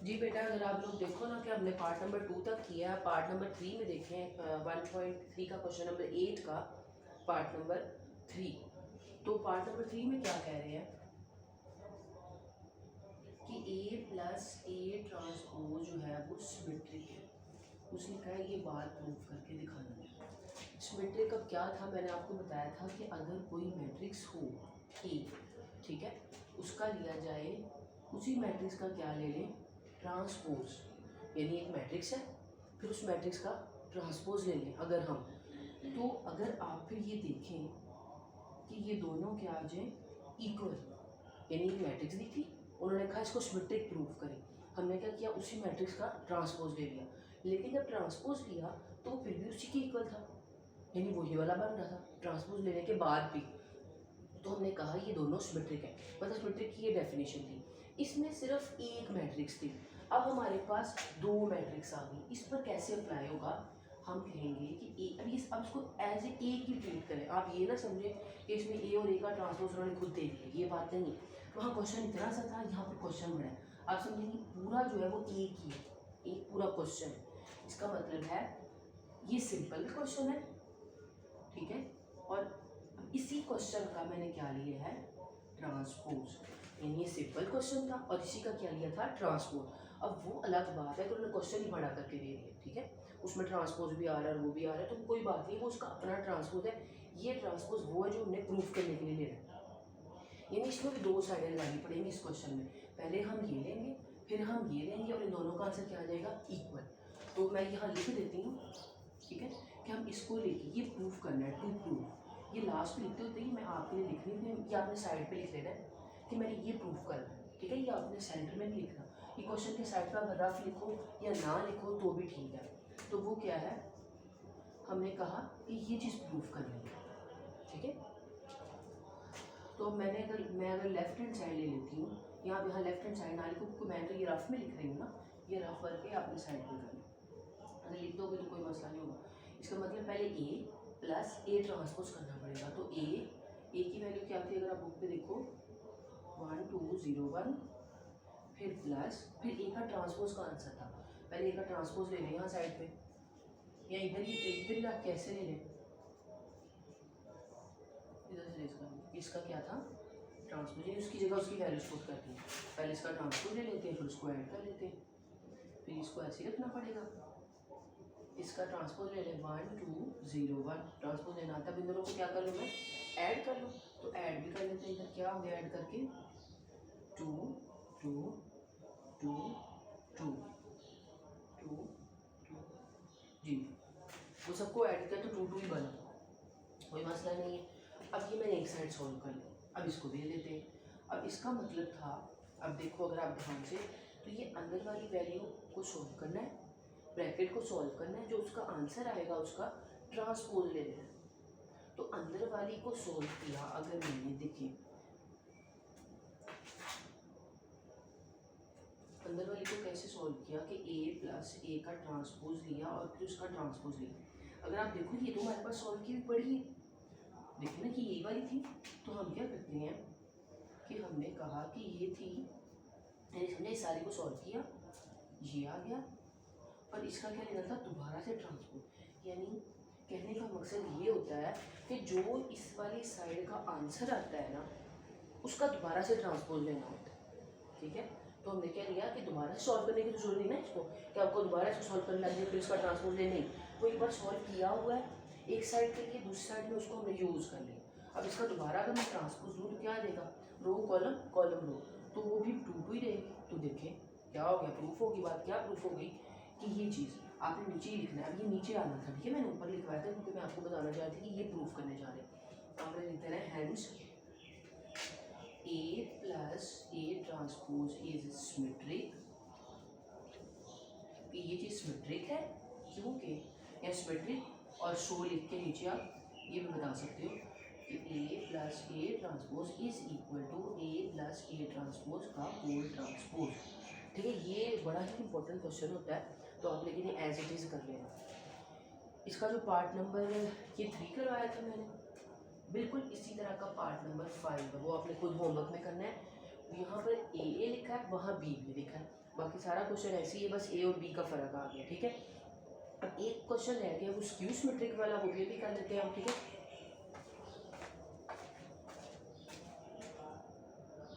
जी बेटा, अगर आप लोग देखो ना कि हमने पार्ट नंबर 2 तक किया है, पार्ट नंबर 3 में देखें 1.3 का क्वेश्चन नंबर 8 का पार्ट नंबर 3। तो पार्ट नंबर 3 में क्या कह रहे हैं कि ए प्लस ए ट्रांसपोज जो है वो सिमेट्रिक है। उसने कहा ये बात प्रूव करके दिखाना है। सिमेट्रिक का क्या था, मैंने आपको बताया था कि अगर कोई मैट्रिक्स हो ए, ठीक है, उसका लिया जाए, उसी मैट्रिक्स का क्या ले लें, ट्रांसपोज। यानी एक मैट्रिक्स है, फिर उस मैट्रिक्स का ट्रांसपोज ले लें अगर हम। तो अगर आप फिर ये देखें कि ये दोनों क्या आ जाए, इक्वल। यानी एक मैट्रिक्स दी थी, उन्होंने कहा इसको सिमेट्रिक प्रूव करें। हमने क्या किया, उसी मैट्रिक्स का ट्रांसपोज ले लिया। लेकिन जब ट्रांसपोज लिया तो फिर भी उसी के इक्वल था, यानी वही वाला बन रहा था ट्रांसपोज लेने के बाद भी। तो हमने कहा ये दोनों सिमेट्रिक है। मतलब सिमेट्रिक की ये डेफिनेशन थी। इसमें सिर्फ एक मैट्रिक्स थी, अब हमारे पास दो मैट्रिक्स आ गई। इस पर कैसे अप्लाई होगा, हम कहेंगे कि ए, अब इसको एज ए की ट्रीट करें। आप ये ना समझें कि इसमें ए और ए का ट्रांसपोज उन्होंने खुद दे दिया, ये बात नहीं है। वहाँ क्वेश्चन इतना सा था, यहाँ पर क्वेश्चन बड़ा है। आप समझेंगे पूरा जो है वो एक ही है, एक पूरा क्वेश्चन है। इसका मतलब है ये सिंपल क्वेश्चन है, ठीक है, और इसी क्वेश्चन का मैंने क्या लिया है, ट्रांसपोज। यानी ये सिंपल क्वेश्चन था और इसी का क्या लिया था, ट्रांसपोज। अब वो अलग बात है कि उन्होंने क्वेश्चन ही बड़ा करके दे दिया, ठीक है, उसमें ट्रांसपोज भी आ रहा है और वो भी आ रहा है, तो कोई बात नहीं, वो उसका अपना ट्रांसपोज है। ये ट्रांसपोज वो है जो उन्हें प्रूफ करने के लिए ले रहा है। यानी इसमें भी दो साइडें लगानी पड़ेंगी इस क्वेश्चन में। पहले हम ये लेंगे, फिर हम ये लेंगे, और इन दोनों का आंसर क्या आ जाएगा, इक्वल। तो मैं यहाँ लिख देती हूँ, ठीक है, कि हम इसको लेके ये प्रूफ करना है, टू प्रूफ। ये लास्ट में लिखते होते ही मैं आपके लिए लिखनी थी, ये आपने साइड पे लिख लेना है कि मैंने ये प्रूफ करना है, ठीक है। ये आपने सेंटर में नहीं लिखना, ये क्वेश्चन के साइड पर अगर रफ लिखो या ना लिखो तो भी ठीक है। तो वो क्या है, हमने कहा कि ये चीज़ प्रूफ करनी है, ठीक है। तो मैं अगर लेफ्ट हैंड साइड ले लेती हूँ, यहाँ लेफ्ट हैंड साइड ना लिखो क्योंकि मैं तो ये रफ में लिख रही हूँ ना, ये रफ करके आपने साइड पे करना। अगर लिख दोगे तो कोई मसला नहीं होगा। इसका मतलब पहले ए प्लस ए ट्रांसपोज करना पड़ेगा। तो ए की वैल्यू क्या थी, अगर आप बुक पे देखो 1201, फिर प्लस, फिर ए का ट्रांसपोज का आंसर था। पहले ए का ट्रांसपोज ले लें यहाँ साइड पे, या इधर आप कैसे ले लें, इधर से इसका क्या था, ट्रांसपोज, यानी उसकी जगह उसकी वैल्यू पुट करती है। पहले इसका ट्रांसपोज ले लेते हैं, फिर उसको ऐड कर लेते हैं, फिर इसको ऐसे ही रखना पड़ेगा। इसका ट्रांसपोज ले लें 1201, ट्रांसपोज लेना आता है। इन दोनों को क्या कर लूँ मैं, ऐड कर लूँ। तो ऐड भी कर लेते हैं, इधर क्या हो गया ऐड करके, 2 2 2 2 2 2 जी, वो सबको ऐड किया तो 2 2 ही बना, कोई मसला नहीं है। अब ये मैंने एक साइड सॉल्व कर ली, अब इसको दे देते हैं। अब इसका मतलब था, अब देखो अगर आप ध्यान से, तो ये अंदर वाली वैल्यू को सॉल्व करना है, ब्रैकेट को सॉल्व करना है, जो उसका आंसर आएगा उसका ट्रांसपोज ले लेना है। तो अंदर वाली को सॉल्व किया, अगर मैंने देखिए अंदर वाली को कैसे सॉल्व किया कि ए प्लस ए का ट्रांसपोज लिया और फिर उसका ट्रांसपोज लिया। अगर आप देखो ये तो हमारे पास सॉल्व की भी पड़ी है, देखिए ना कि ये वाली थी। तो हम क्या करते हैं कि हमने कहा कि ये थी, हमने इस सारी को सॉल्व किया, ये आ गया, और इसका क्या लेना था, दोबारा से ट्रांसपोज। यानी कहने का मकसद ये होता है कि जो इस वाली साइड का आंसर आता है ना, उसका दोबारा से ट्रांसपोज लेना होता है, ठीक है। तो हमने क्या लिया कि दोबारा से सॉल्व करने की तो जरूरत नहीं ना इसको, कि आपको दोबारा इसको सॉल्व करने लगे फिर इसका ट्रांसपोज ले, नहीं, वो एक बार सॉल्व किया हुआ है एक साइड के लिए, दूसरी साइड में उसको हमने यूज़ कर लिया। अब इसका दोबारा अगर मैं ट्रांसपोज लूँ तो क्या आ जाएगा, रो कॉलम कॉलम रो, तो वो भी 2 2 ही रहेगी। तो देखें क्या हो गया, प्रूफ होगी बात, क्या प्रूफ होगी कि ये चीज़ आपने नीचे ही लिखना है। अब ये नीचे आना था, ठीक है, मैंने ऊपर लिखवाया था क्योंकि मैं आपको बताना चाह रही थी कि ये प्रूफ करने जा रहे हैं। तो हमने लिख देना है hands A plus A transpose is symmetric. ये चीज़ सिमेट्रिक है क्योंकि या सिमेट्रिक, और शो लिख के नीचे आप ये भी बता सकते हो कि A plus A transpose is equal to A plus A transpose का होल ट्रांसपोज, ठीक है। ये बड़ा ही इंपॉर्टेंट क्वेश्चन होता है, तो आप लेकिन एज इट इज़ कर लेना। इसका जो पार्ट नंबर ये 3 करवाया था मैंने, बिल्कुल इसी तरह का पार्ट नंबर 5 है, वो आपने खुद होमवर्क में करना है। यहाँ पर ए लिखा है, वहाँ बी भी लिखा है, बाकी सारा क्वेश्चन ऐसे ही है, बस ए और बी का फ़र्क आ गया। ठीक है, अब एक क्वेश्चन रह गया वो स्क्यू सिमेट्रिक वाला, वो भी कर लेते हैं हम। ठीक है,